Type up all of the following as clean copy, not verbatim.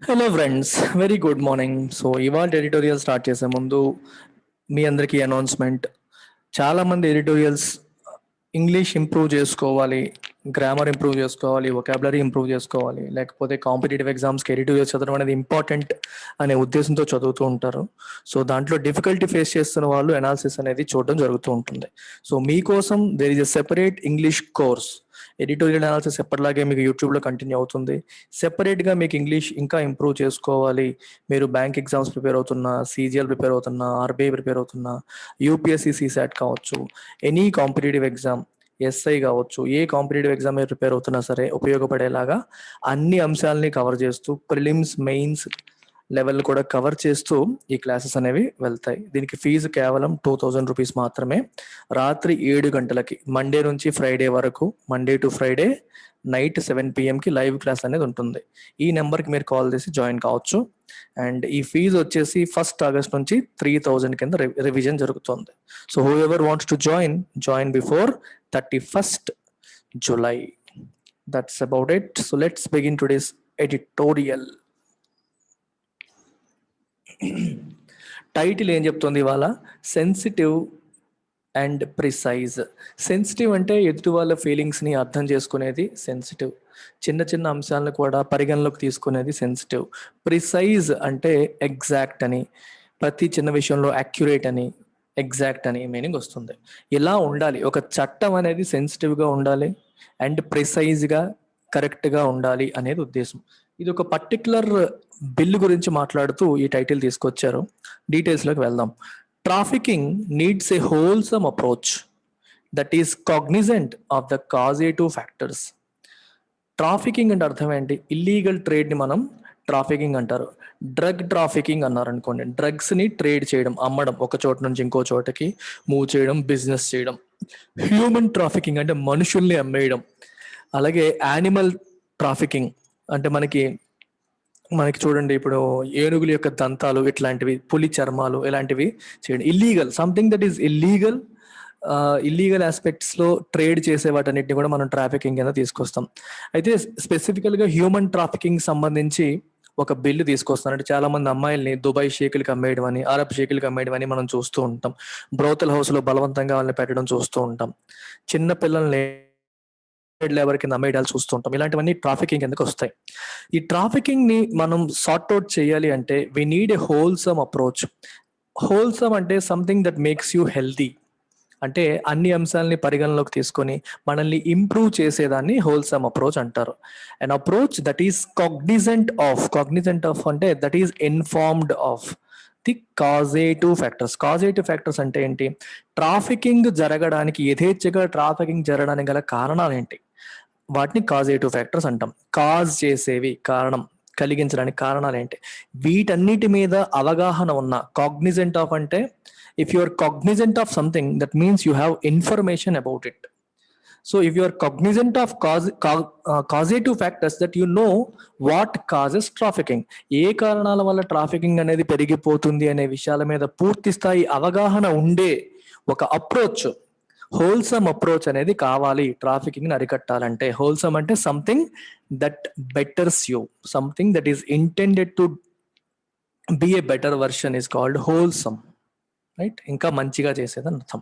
Hello friends, very good morning. So ఇవాళ editorial start చేసే ముందు మీ అందరికీ అనౌన్స్మెంట్. చాలామంది ఎడిటోరియల్స్ ఇంగ్లీష్ ఇంప్రూవ్ చేసుకోవాలి, గ్రామర్ ఇంప్రూవ్ చేసుకోవాలి, వొకాబులరీ ఇంప్రూవ్ చేసుకోవాలి, లేకపోతే కాంపిటేటివ్ ఎగ్జామ్స్కి ఎడిటోరియల్స్ చదవడం అనేది ఇంపార్టెంట్ అనే ఉద్దేశంతో చదువుతూ ఉంటారు. సో దాంట్లో డిఫికల్టీ ఫేస్ చేస్తున్న వాళ్ళు అనాలిసిస్ అనేది చూడడం జరుగుతూ ఉంటుంది. సో మీకోసం there is a separate English course. Editorial analysis ఎప్పటిలాగే మీకు యూట్యూబ్లో కంటిన్యూ అవుతుంది. సెపరేట్గా మీకు ఇంగ్లీష్ ఇంకా ఇంప్రూవ్ చేసుకోవాలి, మీరు బ్యాంక్ ఎగ్జామ్స్ ప్రిపేర్ అవుతున్నా, సీజీఎల్ ప్రిపేర్ అవుతున్నా, ఆర్బీఐ ప్రిపేర్ అవుతున్నా, యూపీఎస్సీ సీసాట్ కావచ్చు, ఎనీ కాంపిటేటివ్ ఎగ్జామ్, ఎస్ఐ కావచ్చు, ఏ కాంపిటేటివ్ ఎగ్జామ్ మీరు ప్రిపేర్ అవుతున్నా సరే ఉపయోగపడేలాగా అన్ని అంశాలని కవర్ చేస్తూ ప్రిలిమ్స్ మెయిన్స్ లెవెల్ కూడా కవర్ చేస్తూ ఈ క్లాసెస్ అనేవి వెళ్తాయి. దీనికి ఫీజు కేవలం 2000 రూపీస్ మాత్రమే. రాత్రి 7 గంటలకి మండే నుంచి ఫ్రైడే వరకు, మండే టు ఫ్రైడే నైట్ 7 పిఎంకి లైవ్ క్లాస్ అనేది ఉంటుంది. ఈ నెంబర్కి మీరు కాల్ చేసి జాయిన్ కావచ్చు. అండ్ ఈ ఫీజు వచ్చేసి 1st ఆగస్ట్ నుంచి 3000 కింద రివిజన్ జరుగుతుంది. So who ever wants to join before 31st July. That's about it. So let's begin today's editorial. Title ఏం చెప్తుంది ఇవాళ? Sensitive and precise. సెన్సిటివ్ అంటే ఎదుటి వాళ్ళ ఫీలింగ్స్ని అర్థం చేసుకునేది సెన్సిటివ్. చిన్న చిన్న అంశాలను కూడా పరిగణలోకి తీసుకునేది సెన్సిటివ్. ప్రిసైజ్ అంటే ఎగ్జాక్ట్ అని, ప్రతి చిన్న విషయంలో అక్యురేట్ అని, ఎగ్జాక్ట్ అని మీనింగ్ వస్తుంది. ఇలా ఉండాలి, ఒక చట్టం అనేది సెన్సిటివ్గా ఉండాలి అండ్ ప్రిసైజ్గా కరెక్ట్గా ఉండాలి అనేది ఉద్దేశం. ఇది ఒక పర్టికులర్ బిల్ గురించి మాట్లాడుతూ ఈ టైటిల్ తీసుకొచ్చారు. డీటెయిల్స్లోకి వెళ్దాం. Trafficking needs a wholesome approach that is cognizant of the causative factors. Trafficking అంటే అర్థం ఏంటి? ఇల్లీగల్ ట్రేడ్ని మనం ట్రాఫికింగ్ అంటారు. డ్రగ్ ట్రాఫికింగ్ అన్నారు అనుకోండి, డ్రగ్స్ని ట్రేడ్ చేయడం, అమ్మడం, ఒక చోట నుంచి ఇంకో చోటకి మూవ్ చేయడం, బిజినెస్ చేయడం. హ్యూమన్ ట్రాఫికింగ్ అంటే మనుషుల్ని అమ్మేయడం. అలాగే యానిమల్ ట్రాఫికింగ్ అంటే మనకి చూడండి, ఇప్పుడు ఏనుగుల యొక్క దంతాలు ఇట్లాంటివి, పులి చర్మాలు ఇలాంటివి చేయడం. Illegal, something that is illegal ఆస్పెక్ట్స్లో ట్రేడ్ చేసే వాటన్నిటిని కూడా మనం ట్రాఫికింగ్ కింద తీసుకొస్తాం. అయితే స్పెసిఫికల్గా హ్యూమన్ ట్రాఫికింగ్ సంబంధించి ఒక బిల్లు తీసుకొస్తాను. అంటే చాలా మంది అమ్మాయిల్ని దుబాయ్ షేకులకి అమ్మేయడం అని, అరబ్ షేకులకి అమ్మేయడం అని మనం చూస్తూ ఉంటాం. బ్రోతల్ హౌస్లో బలవంతంగా వాళ్ళని పెట్టడం చూస్తూ ఉంటాం. చిన్న పిల్లల్ని లేబర్ కింద అమ్మేయడాలు చూస్తూ ఉంటాం. ఇలాంటివన్నీ ట్రాఫికింగ్ కిందకి వస్తాయి. ఈ ట్రాఫికింగ్ ని మనం సార్ట్అవుట్ చేయాలి అంటే we need a wholesome approach. Wholesome అంటే something that makes you healthy, అంటే అన్ని అంశాలని పరిగణలోకి తీసుకొని మనల్ని ఇంప్రూవ్ చేసేదాన్ని హోల్సమ్ అప్రోచ్ అంటారు. And approach that is cognizant of అంటే that is informed of the causative factors. Causative factors అంటే ఏంటి? ట్రాఫికింగ్ జరగడానికి, యథేచ్ఛగా ట్రాఫికింగ్ జరగడానికి గల కారణాలు ఏంటి? వాటిని కాజేటివ్ ఫ్యాక్టర్స్ అంటాం. కాజ్ చేసేవి, కారణం కలిగించడానికి కారణాలు ఏంటి? వీటన్నిటి మీద అవగాహన ఉన్న, కాగ్నిజెంట్ ఆఫ్ అంటే if you are cognizant of something, that means you have information about it. So if you are cognizant of causative factors, that you know what causes trafficking, ఏ కారణాల వల్ల ట్రాఫికింగ్ అనేది పెరిగిపోతుంది అనే విషయాల మీద పూర్తి స్థాయి అవగాహన ఉండే ఒక అప్రోచ్, హోల్సమ్ అప్రోచ్ అనేది కావాలి ట్రాఫికింగ్ అరికట్టాలంటే. హోల్సమ్ అంటే something that betters you, something that is intended to be A better version is called wholesome, right? ఇంకా మంచిగా చేసేదని అర్థం.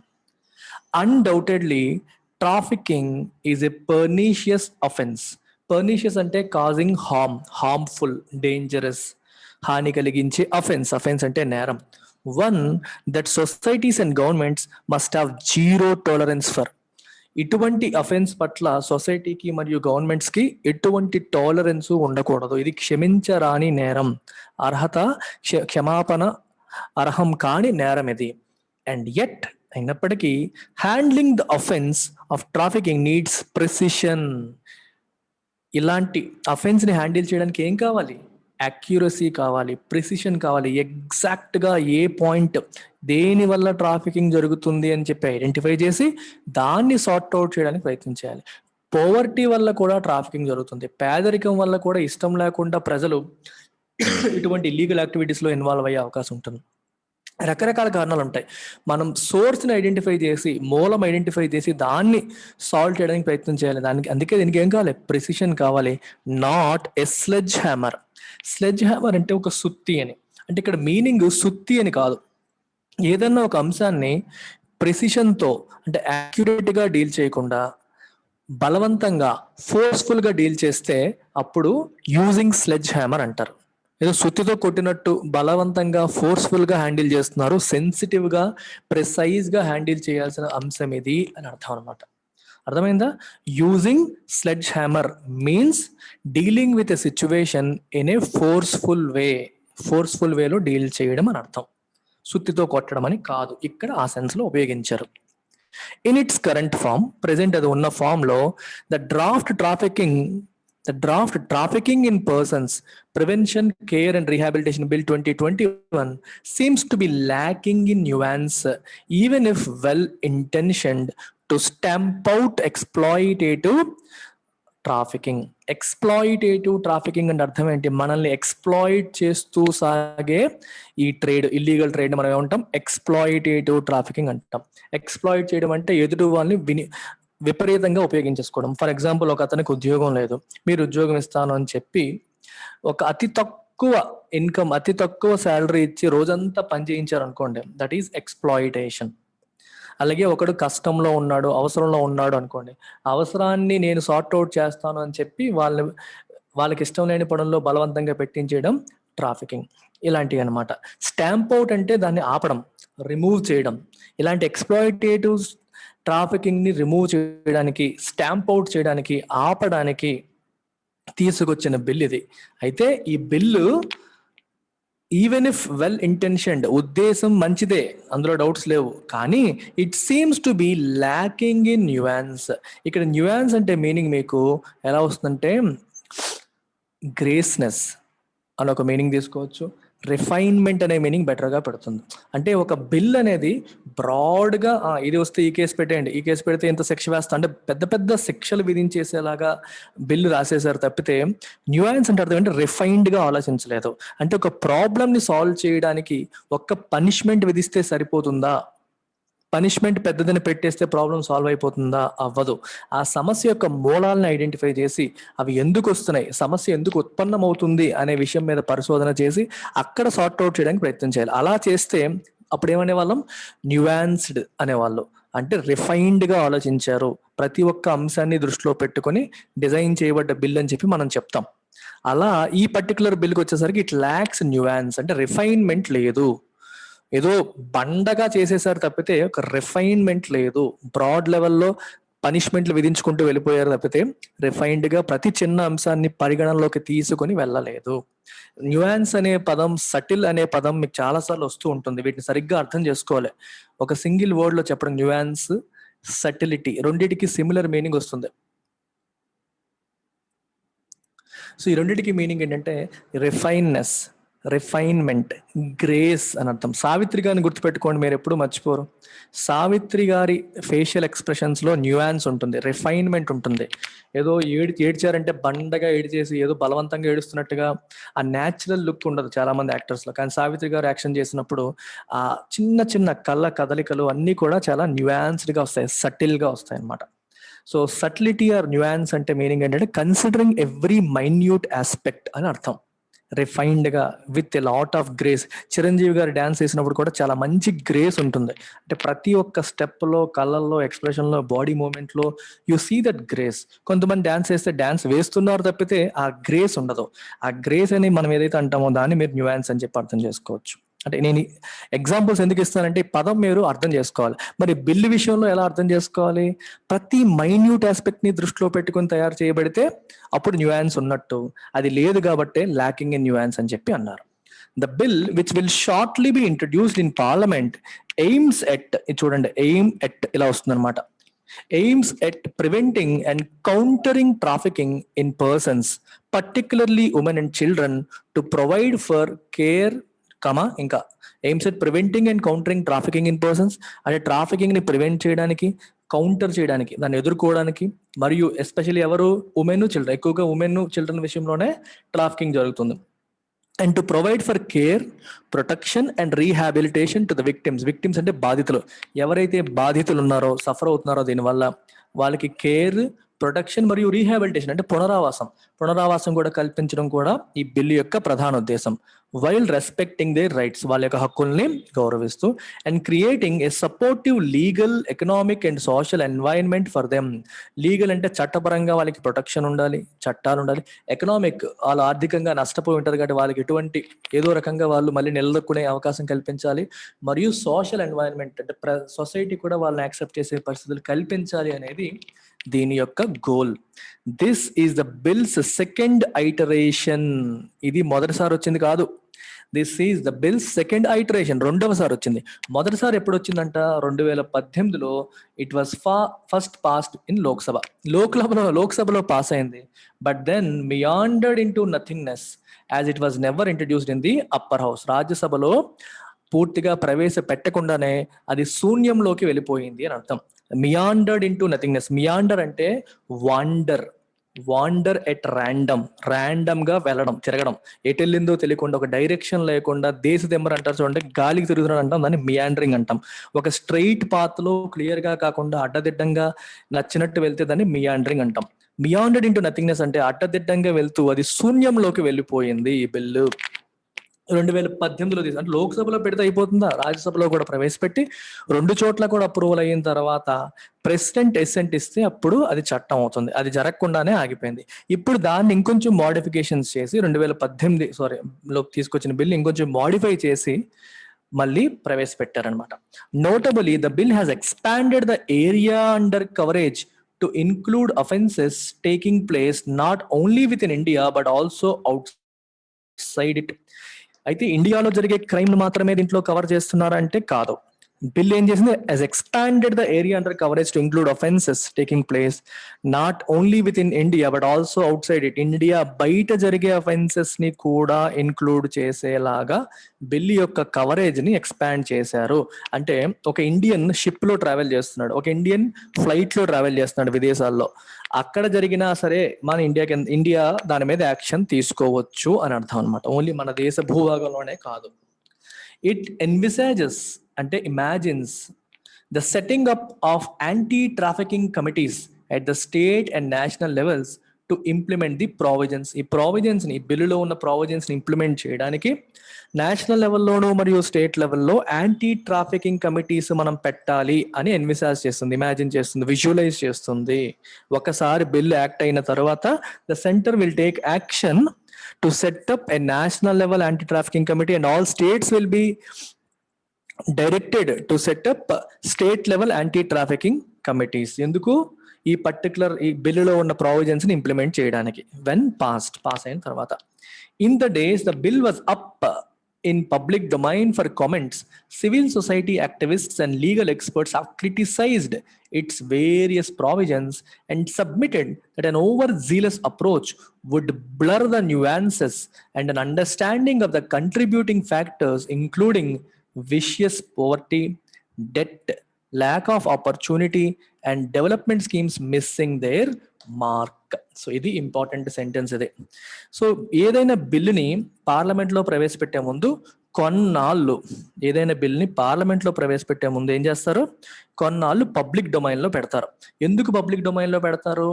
Undoubtedly trafficking is a pernicious offence. Pernicious అంటే కాజింగ్ హార్మ్ఫుల్, డేంజరస్, హాని కలిగించే అఫెన్స్. అఫెన్స్ అంటే నేరం. One that societies and governments must have zero tolerance for. ఇటువంటి offence పట్ల సొసైటీకి మరియు గవర్నమెంట్స్కి ఎటువంటి టాలరెన్స్ ఉండకూడదు. ఇది క్షమించరాని నేరం, క్షమాపణ అర్హం కాని నేరం ఇది. అండ్ యట్ అయినప్పటికీ handling the offence of trafficking needs precision. ఇలాంటి అఫెన్స్ ని హ్యాండిల్ చేయడానికి ఏం కావాలి? అక్యురసీ కావాలి, ప్రిసిషన్ కావాలి. ఎగ్జాక్ట్గా ఏ పాయింట్, దేని వల్ల ట్రాఫికింగ్ జరుగుతుంది అని చెప్పి ఐడెంటిఫై చేసి దాన్ని సార్ట్అవుట్ చేయడానికి ప్రయత్నించాలి. పోవర్టీ వల్ల కూడా ట్రాఫికింగ్ జరుగుతుంది. పేదరికం వల్ల కూడా ఇష్టం లేకుండా ప్రజలు ఇటువంటి ఇల్లీగల్ యాక్టివిటీస్లో ఇన్వాల్వ్ అయ్యే అవకాశం ఉంటుంది. రకరకాల కారణాలు ఉంటాయి. మనం సోర్స్ని ఐడెంటిఫై చేసి, మూలం ఐడెంటిఫై చేసి దాన్ని సాల్వ్ చేయడానికి ప్రయత్నం చేయాలి. అందుకే దీనికి ఏం కావాలి? ప్రెసిషన్ కావాలి, not a sledge hammer. Sledge hammer అంటే ఒక సుత్తి అని. అంటే ఇక్కడ మీనింగ్ సుత్తి అని కాదు. ఏదన్నా ఒక అంశాన్ని ప్రెసిషన్తో అంటే యాక్యురేట్గా డీల్ చేయకుండా బలవంతంగా ఫోర్స్ఫుల్గా డీల్ చేస్తే అప్పుడు యూజింగ్ స్లెడ్జ్ హ్యామర్ అంటారు. ఏదో సుత్తితో కొట్టినట్టు బలవంతంగా ఫోర్స్ఫుల్గా హ్యాండిల్ చేస్తున్నారు, సెన్సిటివ్గా ప్రెసైజ్గా హ్యాండిల్ చేయాల్సిన అంశం ఇది అని అర్థం అనమాట. అర్థమైందా? Using sledge hammer means dealing with a situation in a forceful వేలో డీల్ చేయడం అని అర్థం. సుత్తితో కొట్టడం అని కాదు, ఇక్కడ ఆ సెన్స్లో ఉపయోగించారు. In its current form, present అది ఉన్న ఫామ్లో, the draft trafficking in persons prevention, care and rehabilitation bill 2021 seems to be lacking in nuance, even if well intentioned, to stamp out exploitative trafficking. Exploitative trafficking అంటే అర్థం ఏంటి? మనల్ని exploit చేస్తూ సాగే ఈ ట్రేడ్, ఇల్లీగల్ ట్రేడ్ మనం ఏమంటాం? Exploitative trafficking అంటాం. ఎక్స్ప్లాయిట్ చేయడం అంటే ఎదుటి వాళ్ళని విపరీతంగా ఉపయోగించేసుకోవడం. ఫర్ ఎగ్జాంపుల్, ఒక అతనికి ఉద్యోగం లేదు, మీరు ఉద్యోగం ఇస్తాను అని చెప్పి ఒక అతి తక్కువ ఇన్కమ్, అతి తక్కువ శాలరీ ఇచ్చి రోజంతా పని చేయించారు అనుకోండి, దట్ ఈస్ ఎక్స్ప్లాయిటేషన్. అలాగే ఒకడు కష్టంలో ఉన్నాడు, అవసరంలో ఉన్నాడు అనుకోండి, అవసరాన్ని నేను సార్ట్ అవుట్ చేస్తాను అని చెప్పి వాళ్ళకి ఇష్టం లేని పనుల్లో బలవంతంగా పెట్టించేయడం ట్రాఫికింగ్. ఇలాంటివి అనమాట. స్టాంప్ అవుట్ అంటే దాన్ని ఆపడం, రిమూవ్ చేయడం. ఇలాంటి ఎక్స్ప్లాయిటేటివ్ ట్రాఫికింగ్ని రిమూవ్ చేయడానికి, స్టాంప్ అవుట్ చేయడానికి, ఆపడానికి తీసుకొచ్చిన బిల్ ఇది. అయితే ఈ bill even if well intentioned, ఉద్దేశం మంచిదే, అందులో డౌట్స్ లేవు, కానీ it seems to be lacking in nuance. ఇక్కడ న్యూయాన్స్ అంటే మీనింగ్ మీకు ఎలా వస్తుందంటే గ్రేస్నెస్ అని ఒక మీనింగ్ తీసుకోవచ్చు, రిఫైన్మెంట్ అనే మీనింగ్ బెటర్గా పెడుతుంది. అంటే ఒక బిల్ అనేది బ్రాడ్గా ఇది వస్తే ఈ కేసు పెట్టేయండి, ఈ కేసు పెడితే ఇంత శిక్ష వేస్తా అంటే పెద్ద పెద్ద శిక్షలు విధించేసేలాగా బిల్లు రాసేసారు తప్పితే, న్యూయాన్స్ అంటే అర్థం అంటే రిఫైన్డ్గా ఆలోచించలేదు. అంటే ఒక ప్రాబ్లమ్ని సాల్వ్ చేయడానికి ఒక్క పనిష్మెంట్ విధిస్తే సరిపోతుందా? పనిష్మెంట్ పెద్దదని పెట్టేస్తే ప్రాబ్లం సాల్వ్ అయిపోతుందా? అవ్వదు. ఆ సమస్య యొక్క మూలాలను ఐడెంటిఫై చేసి అవి ఎందుకు వస్తున్నాయి, సమస్య ఎందుకు ఉత్పన్నమవుతుంది అనే విషయం మీద పరిశోధన చేసి అక్కడ సార్ట్ అవుట్ చేయడానికి ప్రయత్నం చేయాలి. అలా చేస్తే అప్పుడు ఏమనేవాళ్ళం? న్యూయాన్స్డ్ అనేవాళ్ళు. అంటే రిఫైన్డ్గా ఆలోచించారు, ప్రతి ఒక్క అంశాన్ని దృష్టిలో పెట్టుకొని డిజైన్ చేయబడ్డ బిల్ అని చెప్పి మనం చెప్తాం. అలా ఈ పర్టికులర్ బిల్కి వచ్చేసరికి ఇట్ ల్యాక్స్ న్యూయాన్స్, అంటే రిఫైన్మెంట్ లేదు, ఏదో బండగా చేసేసారు తప్పితే ఒక రిఫైన్మెంట్ లేదు. బ్రాడ్ లెవెల్లో పనిష్మెంట్లు విధించుకుంటూ వెళ్ళిపోయారు తప్పితే రిఫైన్డ్గా ప్రతి చిన్న అంశాన్ని పరిగణనలోకి తీసుకొని వెళ్ళలేదు. న్యూయాన్స్ అనే పదం, సటిల్ అనే పదం మీకు చాలాసార్లు వస్తూ ఉంటుంది. వీటిని సరిగ్గా అర్థం చేసుకోవాలి. ఒక సింగిల్ వర్డ్లో చెప్పడం, న్యూయాన్స్, సటిలిటీ, రెండింటికి సిమిలర్ మీనింగ్ వస్తుంది. సో ఈ రెండింటికి మీనింగ్ ఏంటంటే రిఫైన్నెస్, రిఫైన్మెంట్, గ్రేస్ అని అర్థం. సావిత్రి గారిని గుర్తుపెట్టుకోండి, మీరు ఎప్పుడు మర్చిపోరు. సావిత్రి గారి ఫేషియల్ ఎక్స్ప్రెషన్స్లో న్యూయాన్స్ ఉంటుంది, రిఫైన్మెంట్ ఉంటుంది. ఏదో ఏడ్చారంటే బండగా ఏడ్చేసి ఏదో బలవంతంగా ఏడుస్తున్నట్టుగా ఆ న్యాచురల్ లుక్ ఉండదు చాలా మంది యాక్టర్స్లో. కానీ సావిత్రి గారు యాక్షన్ చేసినప్పుడు ఆ చిన్న చిన్న కళ్ళ కదలికలు అన్నీ కూడా చాలా న్యూయాన్స్డ్గా వస్తాయి, సటిల్గా వస్తాయి అన్నమాట. సో సటిలిటీ ఆర్ న్యూయాన్స్ అంటే మీనింగ్ ఏంటంటే కన్సిడరింగ్ ఎవ్రీ మైన్యూట్ ఆస్పెక్ట్ అని అర్థం. రిఫైన్డ్గా with a lot of grace. Chiranjeevi గారు డ్యాన్స్ చేసినప్పుడు కూడా చాలా మంచి గ్రేస్ ఉంటుంది. అంటే ప్రతి ఒక్క స్టెప్లో, కళ్ళల్లో, ఎక్స్ప్రెషన్లో, బాడీ మూమెంట్లో యు సీ దట్ గ్రేస్. కొంతమంది డ్యాన్స్ చేస్తే డ్యాన్స్ వేస్తున్నారు తప్పితే ఆ గ్రేస్ ఉండదు. ఆ గ్రేస్ అని మనం ఏదైతే అంటామో దాన్ని మీరు న్యూయాన్స్ అని చెప్పి అర్థం చేసుకోవచ్చు. అంటే నేను ఎగ్జాంపుల్స్ ఎందుకు ఇస్తానంటే ఈ పదం మీరు అర్థం చేసుకోవాలి. మరి బిల్లు విషయంలో ఎలా అర్థం చేసుకోవాలి? ప్రతి మైన్యూట్ ఆస్పెక్ట్ని దృష్టిలో పెట్టుకుని తయారు చేయబడితే అప్పుడు న్యూయాన్స్ ఉన్నట్టు, అది లేదు కాబట్టే ల్యాకింగ్ ఇన్ న్యూయాన్స్ అని చెప్పి అన్నారు. The bill which will shortly be introduced in parliament AIIMS at, చూడండి ఎయిమ్ ఎట్ ఇలా వస్తుందన్నమాట, aims at preventing and countering trafficking in persons, particularly women and children, to provide for care, ఇంకా AIIMS at preventing and countering trafficking in persons, అంటే trafficking ని prevent చేయడానికి, counter చేయడానికి, దాన్ని ఎదుర్కోవడానికి, మరియు ఎస్పెషల్లీ ఎవరు? Women, children. ఎక్కువగా ఉమెన్, చిల్డ్రన్ విషయంలోనే ట్రాఫికింగ్ జరుగుతుంది. And to provide for care, protection and rehabilitation to the victims అంటే బాధితులు, ఎవరైతే బాధితులు ఉన్నారో, సఫర్ అవుతున్నారో దీనివల్ల, వాళ్ళకి కేర్, ప్రొటెక్షన్ మరియు రీహాబిలిటేషన్ అంటే పునరావాసం కూడా కల్పించడం కూడా ఈ బిల్లు యొక్క ప్రధాన ఉద్దేశం. వైల్ రెస్పెక్టింగ్ దేర్ రైట్స్, వాళ్ళ యొక్క హక్కుల్ని గౌరవిస్తూ, and creating a supportive legal, economic and social environment for them. Legal అంటే చట్టపరంగా వాళ్ళకి ప్రొటెక్షన్ ఉండాలి, చట్టాలు ఉండాలి. ఎకనామిక్, వాళ్ళు ఆర్థికంగా నష్టపోయి ఉంటారు కాబట్టి వాళ్ళకి ఎటువంటి ఏదో రకంగా వాళ్ళు మళ్ళీ నిలదొక్కునే అవకాశం కల్పించాలి. మరియు సోషల్ ఎన్వైరన్మెంట్ అంటే సొసైటీ కూడా వాళ్ళని యాక్సెప్ట్ చేసే పరిస్థితులు కల్పించాలి అనేది దీని యొక్క goal. This is the bill's second iteration. ఇది మొదటిసారి వచ్చింది కాదు. This is the bill's second iteration, రెండవసారి వచ్చింది. మొదటిసారి ఎప్పుడు వచ్చిందంట? 2018లో. It was first passed in లోక్సభలో పాస్ అయింది. But then meandered into nothingness as it was never introduced in the upper house. రాజ్యసభలో పూర్తిగా ప్రవేశపెట్టకుండానే అది శూన్యంలోకి వెళ్ళిపోయింది అని అర్థం. Meandered into nothingness. Meander అంటే వాండర్ ఎట్ ర్యాండమ్ గా వెళ్ళడం, తిరగడం, ఎటు వెళ్ళిందో తెలియకుండా, ఒక డైరెక్షన్ లేకుండా, దేశదెమ్మరు అంటారు చూడండి, గాలికి తిరుగుతున్నాడు అంటాం, దాన్ని మియాండరింగ్ అంటాం. ఒక స్ట్రైట్ పాత్ లో క్లియర్ గా కాకుండా అడ్డదిడ్డంగా నచ్చినట్టు వెళ్తే దాన్ని మియాండరింగ్ అంటాం. మియాండర్డ్ ఇంటూ నథింగ్నెస్ అంటే అడ్డదిడ్డంగా వెళ్తూ అది శూన్యంలోకి వెళ్ళిపోయింది ఈ బిల్లు. 2018లో తీసి, అంటే లోక్సభలో పెడితే అయిపోతుందా? రాజ్యసభలో కూడా ప్రవేశపెట్టి 2 చోట్ల కూడా అప్రూవల్ అయిన తర్వాత ప్రెసిడెంట్ ఎసెంట్ ఇస్తే అప్పుడు అది చట్టం అవుతుంది. అది జరగకుండానే ఆగిపోయింది. ఇప్పుడు దాన్ని ఇంకొంచెం మోడిఫికేషన్స్ చేసి 2018 లో తీసుకొచ్చిన బిల్ ఇంకొంచెం మోడిఫై చేసి మళ్ళీ ప్రవేశపెట్టారనమాట. Notably the bill has expanded the area under coverage to include offences taking place not only within India but also outside it. అయితే ఇండియాలో జరిగే క్రైమ్లు మాత్రమే దీంట్లో కవర్ చేస్తున్నారంటే కాదు. బిల్ ఏం చేసింది? has expanded the area under coverage to include offenses taking place not only within India but also outside it. India బయట జరిగే అఫెన్సెస్ ని కూడా ఇన్క్లూడ్ చేసేలాగా బిల్ యొక్క కవరేజ్ ని ఎక్స్పాండ్ చేశారు. అంటే ఒక ఇండియన్ షిప్ లో ట్రావెల్ చేస్తున్నాడు, ఒక ఇండియన్ ఫ్లైట్ లో ట్రావెల్ చేస్తున్నాడు విదేశాల్లో, అక్కడ జరిగినా సరే మన ఇండియా దాని మీద యాక్షన్ తీసుకోవచ్చు అని అర్థం అనమాట. ఓన్లీ మన దేశ భూభాగంలోనే కాదు. ఇట్ ఎన్విసేజెస్ అంటే imagines the setting up of anti-trafficking committees at the state and national levels to implement the provisions. ఈ provisions ని, బిల్లులో ఉన్న provisions ని ఇంప్లిమెంట్ చేయడానికి నేషనల్ లెవెల్లోనూ మరియు స్టేట్ లెవెల్లో యాంటీ ట్రాఫికింగ్ కమిటీస్ మనం పెట్టాలి అని ఎన్విసాజ్ చేస్తుంది, ఇమాజిన్ చేస్తుంది, విజువలైజ్ చేస్తుంది. ఒకసారి బిల్ యాక్ట్ అయిన తర్వాత the centre will take action to set up a national level anti-trafficking committee and all states will be directed to set up state level anti-trafficking committees. ఎందుకు? ఈ పర్టికులర్ ఈ బిల్లులో ఉన్న ప్రావిజన్స్ ని ఇంప్లిమెంట్ చేయడానికి. When pass అయిన తర్వాత. In the days the bill was up in public domain for comments, civil society activists and legal experts have criticized its various provisions and submitted that an overzealous approach would blur the nuances and an understanding of the contributing factors, including vicious poverty, debt, lack of opportunity, and development schemes missing their mark. So ఇది important sentence ఇది. So ఏదైనా బిల్లుని పార్లమెంట్లో ప్రవేశపెట్టే ముందు ఏం చేస్తారు? కొన్నాళ్ళు పబ్లిక్ డొమైన్లో పెడతారు. ఎందుకు పబ్లిక్ డొమైన్లో పెడతారు?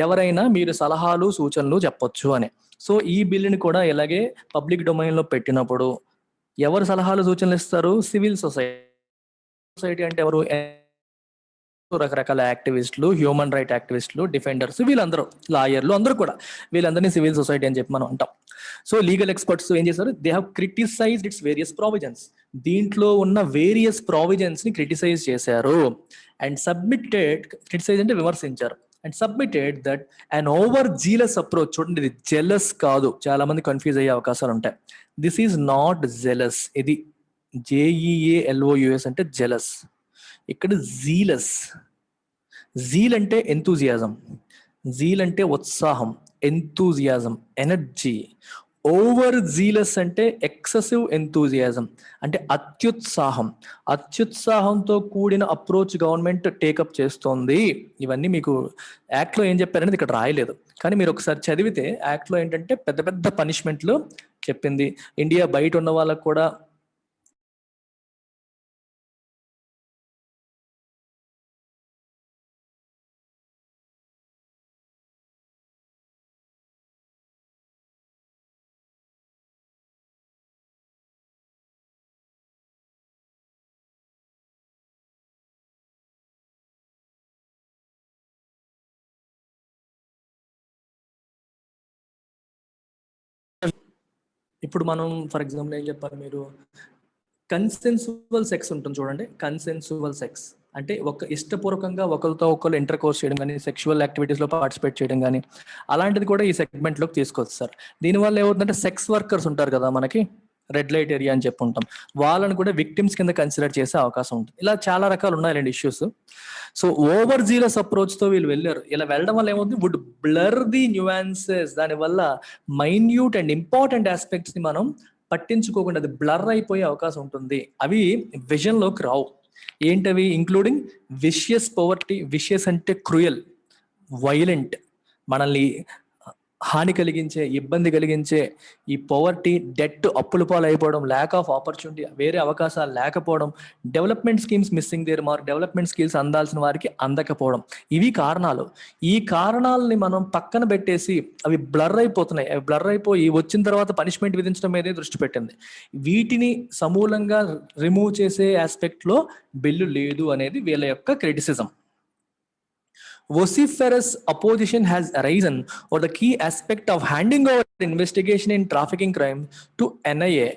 ఎవరైనా మీరు సలహాలు సూచనలు చెప్పొచ్చు అని. సో ఈ బిల్లుని కూడా ఇలాగే పబ్లిక్ డొమైన్లో పెట్టినప్పుడు ఎవరు సలహాలు సూచనలు ఇస్తారు? సివిల్ సొసైటీ అంటే ఎవరు? రకరకాల యాక్టివిస్టులు, హ్యూమన్ రైట్ యాక్టివిస్టులు, డిఫెండర్స్, వీళ్ళందరూ, లాయర్లు, అందరూ కూడా వీళ్ళందరినీ సివిల్ సొసైటీ అని చెప్పి మనం అంటాం. సో లీగల్ ఎక్స్పర్ట్స్ ఏం చేశారు? They have criticized its various provisions. దీంట్లో ఉన్న వేరియస్ ప్రావిజన్స్ ని క్రిటిసైజ్ చేశారు. అండ్ సబ్మిటెడ్, క్రిటిసైజ్ అంటే విమర్శించారు. And submitted that an over zealous approach, చూడండి ఇది జెలస్ కాదు, చాలా మంది కన్ఫ్యూజ్ అయ్యే అవకాశాలు ఉంటాయి. దిస్ ఈజ్ నాట్ జెలస్, ఇది JEALOUS అంటే జెలస్. ఇక్కడ జీల్ అంటే ఎంతూజియాజం, జీల్ అంటే ఉత్సాహం, ఎంతూజియాజం, ఎనర్జీ. ఓవర్ జీలస్ అంటే ఎక్సెసివ్ ఎంతూజియాజం అంటే అత్యుత్సాహంతో కూడిన అప్రోచ్ గవర్నమెంట్ టేకప్ చేస్తోంది. ఇవన్నీ మీకు యాక్ట్లో ఏం చెప్పారనేది ఇక్కడ రాయలేదు, కానీ మీరు ఒకసారి చదివితే యాక్ట్లో ఏంటంటే పెద్ద పెద్ద పనిష్మెంట్లు చెప్పింది. ఇండియా బయట ఉన్న వాళ్ళకు కూడా ఇప్పుడు మనం ఫర్ ఎగ్జాంపుల్ ఏం చెప్పాలి, మీరు కన్సెన్సువల్ సెక్స్ ఉంటుంది చూడండి. కన్సెన్సువల్ సెక్స్ అంటే ఒక ఇష్టపూర్వకంగా ఒకరితో ఒకరు ఇంటర్ కోర్స్ చేయడం కానీ, సెక్షువల్ యాక్టివిటీస్లో పార్టిసిపేట్ చేయడం కానీ, అలాంటిది కూడా ఈ సెగ్మెంట్లోకి తీసుకొచ్చు సార్. దీనివల్ల ఏమవుతుందంటే సెక్స్ వర్కర్స్ ఉంటారు కదా మనకి, రెడ్ లైట్ ఏరియా అని చెప్పుకుంటాం, వాళ్ళని కూడా విక్టిమ్స్ కింద కన్సిడర్ చేసే అవకాశం ఉంటుంది. ఇలా చాలా రకాలు ఉన్నాయండి issues. So over zealous approach తో వీళ్ళు వెళ్ళారు. ఇలా వెళ్ళడం వల్ల ఏమవుతుంది, వుడ్ బ్లర్ ది న్యూయాన్సెస్. దానివల్ల మైన్యూట్ అండ్ ఇంపార్టెంట్ ఆస్పెక్ట్స్ ని మనం పట్టించుకోకుండా అది బ్లర్ అయిపోయే అవకాశం ఉంటుంది. అవి విజన్ లోకి రావు. ఏంటవి? Including vicious poverty. విషియస్ అంటే క్రూయల్, వైలెంట్, మనల్ని హాని కలిగించే, ఇబ్బంది కలిగించే ఈ పవర్టీ, డెట్, అప్పుల పాలు అయిపోవడం, ల్యాక్ ఆఫ్ ఆపర్చునిటీ, వేరే అవకాశాలు లేకపోవడం, development schemes missing their mark, development skills అందాల్సిన వారికి అందకపోవడం, ఇవి కారణాలు. ఈ కారణాలని మనం పక్కన పెట్టేసి అవి బ్లర్ అయిపోతున్నాయి. అవి బ్లర్ అయిపోయి వచ్చిన తర్వాత పనిష్మెంట్ విధించడం మీదే దృష్టి పెట్టింది. వీటిని సమూలంగా రిమూవ్ చేసే ఆస్పెక్ట్ లో బిల్లు లేదు అనేది వీళ్ళ యొక్క criticism. Vociferous opposition has arisen over the key aspect of handing over investigation in trafficking crime to NIA,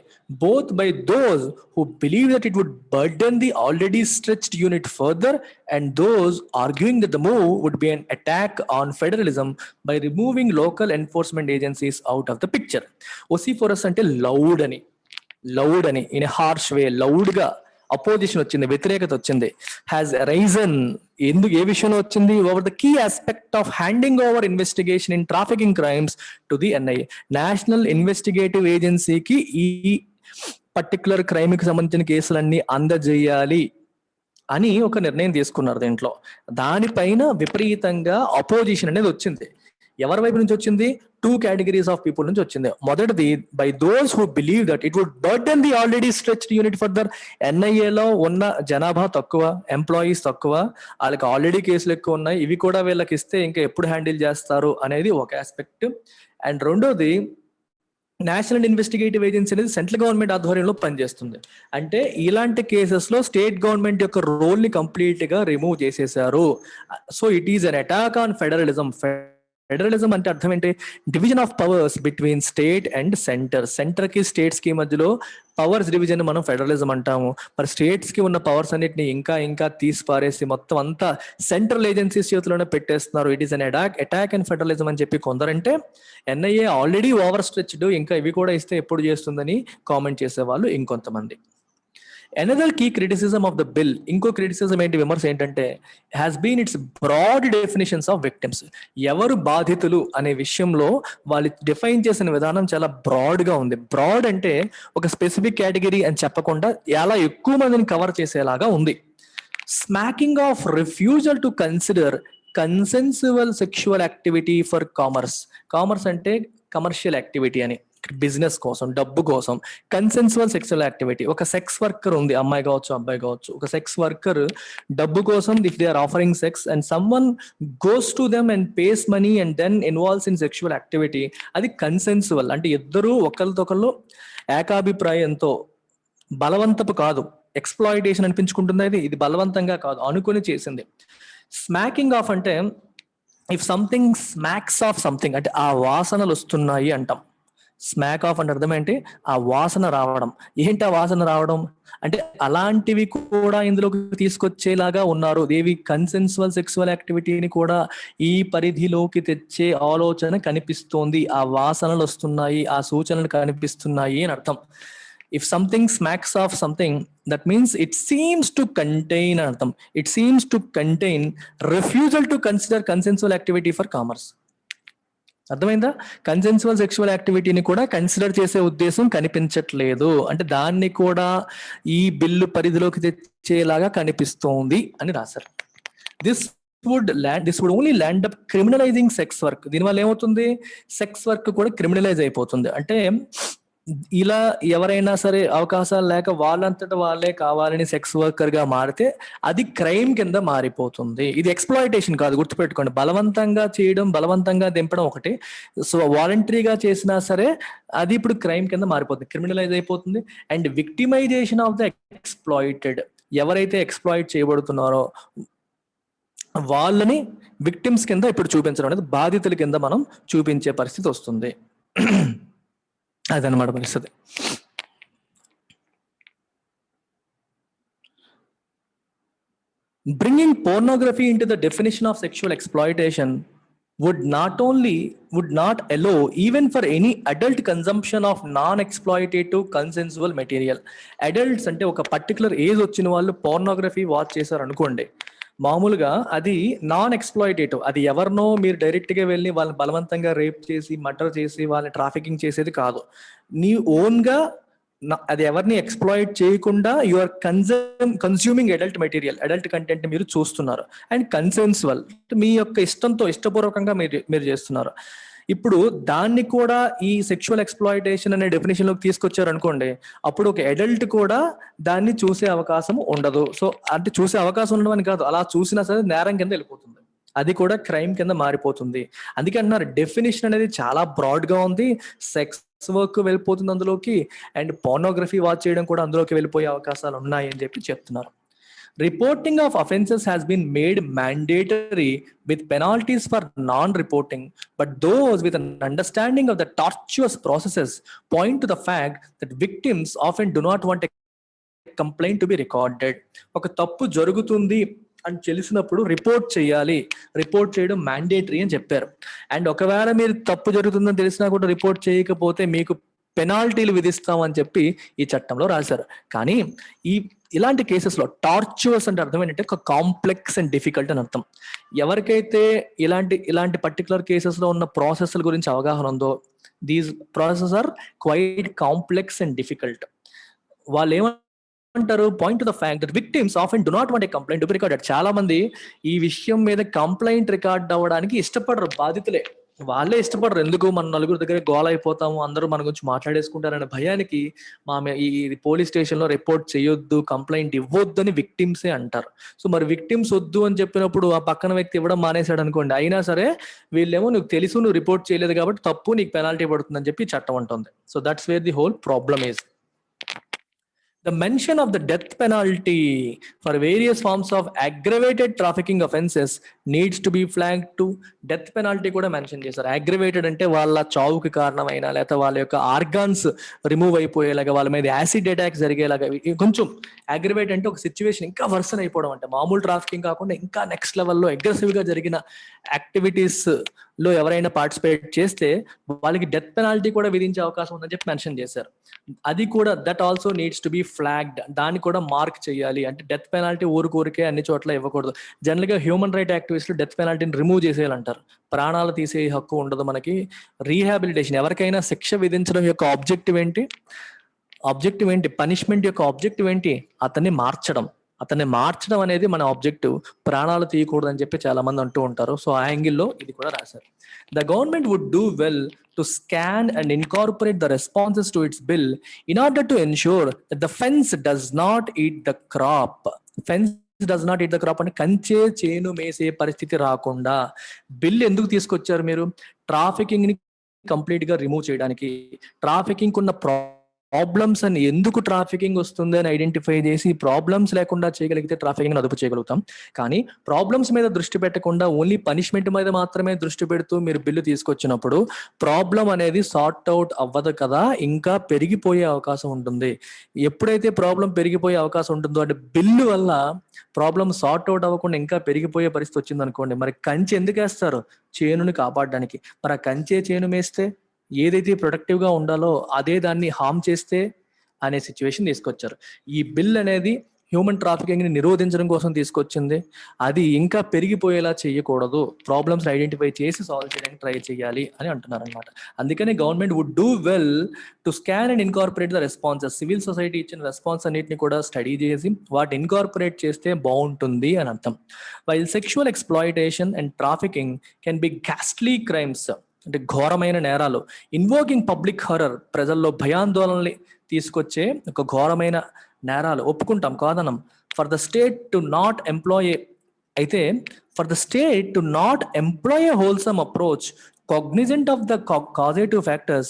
both by those who believe that it would burden the already stretched unit further and those arguing that the move would be an attack on federalism by removing local enforcement agencies out of the picture. Vociferous ante loud ani in a harsh way, loud ga opposition వచ్చింది, వ్యతిరేకత వచ్చింది. Has risen, ఎందుకు, ఏ విషయంలో వచ్చింది? Over the key aspect of handing over investigation in trafficking crimes to the NIA. National investigative ఏజెన్సీకి ఈ particular crime కి సంబంధించిన కేసులన్నీ అందజేయాలి అని ఒక నిర్ణయం తీసుకున్నారు దీంట్లో. దానిపైన విపరీతంగా అపోజిషన్ అనేది వచ్చింది. ఎవరి వైపు నుంచి వచ్చింది? 2 కేటగిరీస్ ఆఫ్ పీపుల్ నుంచి వచ్చింది. మొదటిది by those who believe that it would burden the already stretched unit further. ఎన్ఐఏలో ఉన్న జనాభా తక్కువ, ఎంప్లాయీస్ తక్కువ, వాళ్ళకి ఆల్రెడీ కేసులు ఎక్కువ ఉన్నాయి, ఇవి కూడా వీళ్ళకి ఇస్తే ఇంకా ఎప్పుడు హ్యాండిల్ చేస్తారు అనేది ఒక ఆస్పెక్ట్. అండ్ రెండోది, నేషనల్ ఇన్వెస్టిగేటివ్ ఏజెన్సీ అనేది సెంట్రల్ గవర్నమెంట్ ఆధ్వర్యంలో పనిచేస్తుంది. అంటే ఇలాంటి కేసెస్ లో స్టేట్ గవర్నమెంట్ యొక్క రోల్ ని కంప్లీట్ గా రిమూవ్ చేసేసారు. So it is an attack on federalism. Federalism అంటే అర్థం ఏంటి? Division of powers between state and centre. Centre కి స్టేట్స్ కి మధ్యలో పవర్స్ డివిజన్ మనం ఫెడరలిజం అంటాము. మరి స్టేట్స్ కి ఉన్న పవర్స్ అన్నిటిని ఇంకా తీసి పారేసి మొత్తం అంతా సెంట్రల్ ఏజెన్సీస్ చేతిలోనే పెట్టేస్తున్నారు. It is an attack and federalism అని చెప్పి కొందరంటే, ఎన్ఐఏ ఆల్రెడీ ఓవర్ స్ట్రెచ్డ్, ఇంకా ఇవి కూడా ఇస్తే ఎప్పుడు చేస్తుందని కామెంట్ చేసేవాళ్ళు ఇంకొంతమంది. Another key criticism of the bill, ఇంకో క్రిటిసిజం ఏంటి, విమర్శ ఏంటంటే, has been its broad definitions of victims. ఎవరు బాధితులు అనే విషయంలో వాళ్ళు డిఫైన్ చేసిన విధానం చాలా బ్రాడ్ గా ఉంది. బ్రాడ్ అంటే ఒక స్పెసిఫిక్ కేటగిరీ అని చెప్పకుండా చాలా ఎక్కువ మందిని కవర్ చేసేలాగా ఉంది. Smacking of refusal to consider consensual sexual activity for commerce. Commerce అంటే కమర్షియల్ యాక్టివిటీ అని, బిజినెస్ కోసం, డబ్బు కోసం. కన్సెన్సువల్ సెక్షువల్ యాక్టివిటీ, ఒక సెక్స్ వర్కర్ ఉంది, అమ్మాయి కావచ్చు అబ్బాయి కావచ్చు, ఒక సెక్స్ వర్కర్ డబ్బు కోసం, if they are offering sex and someone goes to them and pays money and then involves in sexual activity, అది కన్సెన్సువల్. అంటే ఇద్దరు ఒకరితో ఒకళ్ళు ఏకాభిప్రాయంతో, బలవంతపు కాదు, ఎక్స్ప్లాయిటేషన్ అనిపించుకుంటుంది, ఇది బలవంతంగా కాదు, అనుకుని చేసింది. స్మాకింగ్ ఆఫ్ అంటే if something smacks of something, అంటే ఆ వాసనలు వస్తున్నాయి అంటాం. స్మాక్ ఆఫ్ అంటే అర్థం ఏంటి? ఆ వాసన రావడం. ఏంటి ఆ వాసన రావడం అంటే, అలాంటివి కూడా ఇందులోకి తీసుకొచ్చేలాగా ఉన్నారు. దేవి కన్సెన్సువల్ సెక్సువల్ యాక్టివిటీని కూడా ఈ పరిధిలోకి తెచ్చే ఆలోచన కనిపిస్తోంది. ఆ వాసనలు వస్తున్నాయి, ఆ సూచనలు కనిపిస్తున్నాయి అని అర్థం. If something smacks of something, that means it seems to contain అని అర్థం. It seems to contain refusal to consider consensual activity for commerce. అర్థమైందా? కన్సెన్సువల్ సెక్షువల్ యాక్టివిటీని కూడా కన్సిడర్ చేసే ఉద్దేశం కనిపించట్లేదు. అంటే దాన్ని కూడా ఈ బిల్లు పరిధిలోకి తెచ్చేలాగా కనిపిస్తోంది అని రాశారు. This would only land up criminalizing sex work. దీనివల్ల ఏమవుతుంది? సెక్స్ వర్క్ కూడా క్రిమినలైజ్ అయిపోతుంది. అంటే ఇలా ఎవరైనా సరే అవకాశాలు లేక వాళ్ళంతట వాళ్ళే కావాలని సెక్స్ వర్కర్ గా మారితే అది క్రైమ్ కింద మారిపోతుంది. ఇది ఎక్స్‌ప్లాయిటేషన్ కాదు, గుర్తుపెట్టుకోండి. బలవంతంగా చేయడం, బలవంతంగా దింపడం ఒకటి. సో వాలంటరీగా చేసినా సరే అది ఇప్పుడు క్రైమ్ కింద మారిపోతుంది, క్రిమినలైజ్ అయిపోతుంది. And victimisation of the exploited, ఎవరైతే ఎక్స్‌ప్లాయిట్ చేయబడుతున్నారో వాళ్ళని విక్టిమ్స్ కింద ఇప్పుడు చూపించడం అనేది బాధితుల కింద మనం చూపించే పరిస్థితి వస్తుంది. అదనమాట పరిస్థితి. Bringing pornography into the definition of sexual exploitation would not allow even for any adult consumption of non-exploitative consensual material. Adults అంటే ఒక పర్టికులర్ ఏజ్ వచ్చిన వాళ్ళు పోర్నోగ్రఫీ వాచ్ చేశారు అనుకోండి, మామూలుగా అది నాన్ ఎక్స్‌ప్లాయిటేటివ్. అది ఎవరినో మీరు డైరెక్ట్‌గా వెళ్ళి వాళ్ళని బలవంతంగా రేప్ చేసి, మర్డర్ చేసి, వాళ్ళని ట్రాఫికింగ్ చేసేది కాదు. నీ ఓన్‌గా అది ఎవరిని ఎక్స్‌ప్లాయిట్ చేయకుండా you are consuming adult material, adult content మీరు చూస్తున్నారు. అండ్ కన్సెన్సువల్, మీ యొక్క ఇష్టంతో, ఇష్టపూర్వకంగా మీరు చేస్తున్నారు. ఇప్పుడు దాన్ని కూడా ఈ సెక్షువల్ ఎక్స్‌ప్లాయిటేషన్ అనే డెఫినేషన్ లోకి తీసుకొచ్చారు అనుకోండి, అప్పుడు ఒక అడల్ట్ కూడా దాన్ని చూసే అవకాశం ఉండదు. సో అంటే చూసే అవకాశం ఉండడం కాదు, అలా చూసినా సరే నేరం కింద వెళ్ళిపోతుంది, అది కూడా క్రైమ్ కింద మారిపోతుంది. అందుకే అంటున్నారు డెఫినేషన్ అనేది చాలా బ్రాడ్ గా ఉంది. సెక్స్ వర్క్ వెళ్ళిపోతుంది అందులోకి, అండ్ పోర్నోగ్రఫీ వాచ్ చేయడం కూడా అందులోకి వెళ్ళిపోయే అవకాశాలు ఉన్నాయి అని చెప్పి చెప్తున్నారు. Reporting of offences has been made mandatory with penalties for non-reporting, but those with an understanding of the tortuous processes point to the fact that victims often do not want a complaint to be recorded. ఒక తప్పు జరుగుతుంది అని తెలిసినప్పుడు report చేయాలి, report చేయడం mandatory అని చెప్పారు. And ఒకవేళ మీరు తప్పు జరుగుతుందని తెలిసినా కూడా రిపోర్ట్ చేయకపోతే మీకు పెనాల్టీలు విధిస్తామని చెప్పి ఈ చట్టంలో రాశారు. కానీ ఇలాంటి కేసెస్లో టార్చువస్ అంటే అర్థం ఏంటంటే ఒక కాంప్లెక్స్ అండ్ డిఫికల్ట్ అని అర్థం. ఎవరికైతే ఇలాంటి పర్టికులర్ కేసెస్లో ఉన్న ప్రాసెస్ల గురించి అవగాహన ఉందో, these processes are quite complex and difficult. వాళ్ళు ఏమంటారు, point to the fact that victims often do not want a complaint to be recorded. చాలా మంది ఈ విషయం మీద కంప్లైంట్ రికార్డ్ అవ్వడానికి ఇష్టపడరు, బాధితులే వాళ్ళే ఇష్టపడరు. ఎందుకు మన నలుగురు దగ్గర గోల అయిపోతాము, అందరూ మన గురించి మాట్లాడేసుకుంటారనే భయానికి ఈ పోలీస్ స్టేషన్ లో రిపోర్ట్ చేయొద్దు, కంప్లైంట్ ఇవ్వద్దు అని విక్టిమ్సే అంటారు. సో మరి విక్టిమ్స్ వద్దు అని చెప్పినప్పుడు ఆ పక్కన వ్యక్తి ఇవ్వడం మానేశాడు అనుకోండి, అయినా సరే వీళ్ళేమో నువ్వు తెలుసు నువ్వు రిపోర్ట్ చేయలేదు కాబట్టి తప్పు, నీకు పెనాల్టీ పడుతుందని చెప్పి చట్టం అంటుంది. So that's where the whole problem is. The mention of the death penalty for various forms of aggravated trafficking offences needs to be flagged to. Death penalty కూడా మెన్షన్ చేశారు. అగ్రవేటెడ్ అంటే వాళ్ళ చావుకి కారణమైన, లేకపోతే వాళ్ళ యొక్క ఆర్గాన్స్ రిమూవ్ అయిపోయేలాగా, వాళ్ళ మీద యాసిడ్ అటాక్ జరిగేలాగా, కొంచెం అగ్రవేట్ అంటే ఒక సిచ్యువేషన్ ఇంకా వర్సన్ అయిపోవడం, అంటే మామూలు ట్రాఫికింగ్ కాకుండా ఇంకా నెక్స్ట్ లెవెల్లో అగ్రెసివ్ గా జరిగిన యాక్టివిటీస్ లో ఎవరైనా పార్టిసిపేట్ చేస్తే వాళ్ళకి డెత్ పెనాల్టీ కూడా విధించే అవకాశం ఉందని చెప్పి మెన్షన్ చేశారు. అది కూడా that also needs to be flagged, దాన్ని కూడా మార్క్ చేయాలి. అంటే డెత్ పెనాల్టీ ఊరికే అన్ని చోట్ల ఇవ్వకూడదు. జనరల్ గా హ్యూమన్ రైట్ యాక్టివిస్టులు డెత్ పెనాల్టీని రిమూవ్ చేసేయాలంటారు. ప్రాణాలు తీసే హక్కు ఉండదు మనకి. రీహాబిలిటేషన్, ఎవరికైనా శిక్ష విధించడం యొక్క ఆబ్జెక్టివ్ ఏంటి, పనిష్మెంట్ యొక్క ఆబ్జెక్టివ్ ఏంటి, అతన్ని మార్చడం అనేది మన ఆబ్జెక్టివ్. ప్రాణాలు తీయకూడదు అని చెప్పి చాలా మంది అంటూ ఉంటారు. సో ఆ యాంగిల్లో ఇది కూడా రాశారు. The government would do well to scan and incorporate the responses to its bill in order to ensure that the fence does not eat the crop. అంటే కంచే చేను మేసే పరిస్థితి రాకుండా బిల్ ఎందుకు తీసుకొచ్చారు మీరు? ట్రాఫికింగ్ ని కంప్లీట్ గా రిమూవ్ చేయడానికి, ట్రాఫికింగ్ ఉన్న ప్రాబ్లమ్స్ అని, ఎందుకు ట్రాఫికింగ్ వస్తుంది అని ఐడెంటిఫై చేసి ప్రాబ్లమ్స్ లేకుండా చేయగలిగితే ట్రాఫికింగ్ అదుపు చేయగలుగుతాం. కానీ ప్రాబ్లమ్స్ మీద దృష్టి పెట్టకుండా ఓన్లీ పనిష్మెంట్ మీద మాత్రమే దృష్టి పెడుతూ మీరు బిల్లు తీసుకొచ్చినప్పుడు ప్రాబ్లం అనేది సార్ట్ అవుట్ అవ్వదు కదా, ఇంకా పెరిగిపోయే అవకాశం ఉంటుంది. ఎప్పుడైతే ప్రాబ్లం పెరిగిపోయే అవకాశం ఉంటుందో, అంటే బిల్లు వల్ల ప్రాబ్లం సార్ట్ అవుట్ అవ్వకుండా ఇంకా పెరిగిపోయే పరిస్థితి వచ్చింది అనుకోండి, మరి కంచె ఎందుకు వేస్తారు? చేనుని కాపాడడానికి. మరి ఆ కంచె చేను మేస్తే ఏదైతే ప్రొడక్టివ్ గా ఉండాలో అదే దాన్ని హార్మ్ చేస్తే అనే సిచ్యువేషన్ తీసుకొచ్చారు. ఈ బిల్ అనేది హ్యూమన్ ట్రాఫికింగ్ ని నిరోధించడం కోసం తీసుకొచ్చింది. అది ఇంకా పెరిగిపోయేలా చేయకూడదు, ప్రాబ్లమ్స్ ఐడెంటిఫై చేసి సాల్వ్ చేయడానికి ట్రై చేయాలి అని అంటున్నారు అనమాట. అందుకని government would do well to scan and incorporate the responses. Civil society ఇచ్చిన రెస్పాన్స్ అన్నిటిని కూడా స్టడీ చేసి వాటిని ఇన్కార్పొరేట్ చేస్తే బాగుంటుంది అని అర్థం. While sexual exploitation and trafficking can be ghastly crimes, అంటే ఘోరమైన నేరాలు. ఇన్వోకింగ్ పబ్లిక్ హర్రర్, ప్రజల్లో భయాందోళనని తీసుకొచ్చే ఒక ఘోరమైన నేరాలు. ఒప్పుకుంటాం, కాదనం. For the state to not employ, అయితే for the state to not employ a wholesome approach cognizant of the causative factors,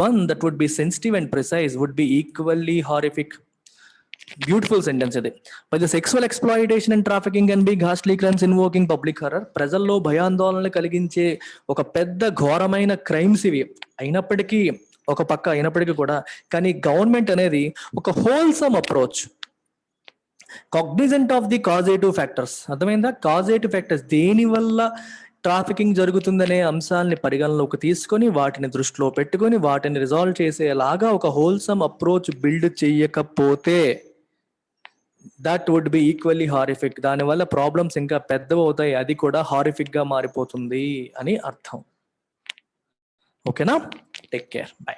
one that would be sensitive and precise would be equally horrific. Beautiful sentence ఇది. By the sexual exploitation and trafficking and be ghastly crimes invoking public horror, ప్రజల్లో భయాందోళనలు కలిగించే ఒక పెద్ద ఘోరమైన crimes ఇవి అయినప్పటికీ, ఒక పక్క అయినప్పటికీ కూడా, కానీ గవర్నమెంట్ అనేది ఒక wholesome approach, Cognizant off the causative factors, అర్థమైందా? కాజేటివ్ ఫ్యాక్టర్స్, దేని వల్ల ట్రాఫికింగ్ జరుగుతుందనే అంశాలని పరిగణలోకి తీసుకొని, వాటిని దృష్టిలో పెట్టుకొని, వాటిని రిజాల్వ్ చేసేలాగా ఒక హోల్సమ్ అప్రోచ్ బిల్డ్ చేయకపోతే that would be equally horrific. దానివల్ల ప్రాబ్లమ్స్ ఇంకా పెద్దవి అవుతాయి, అది కూడా హారిఫిక్ గా మారిపోతుంది అని అర్థం. ఓకేనా? Take care, by.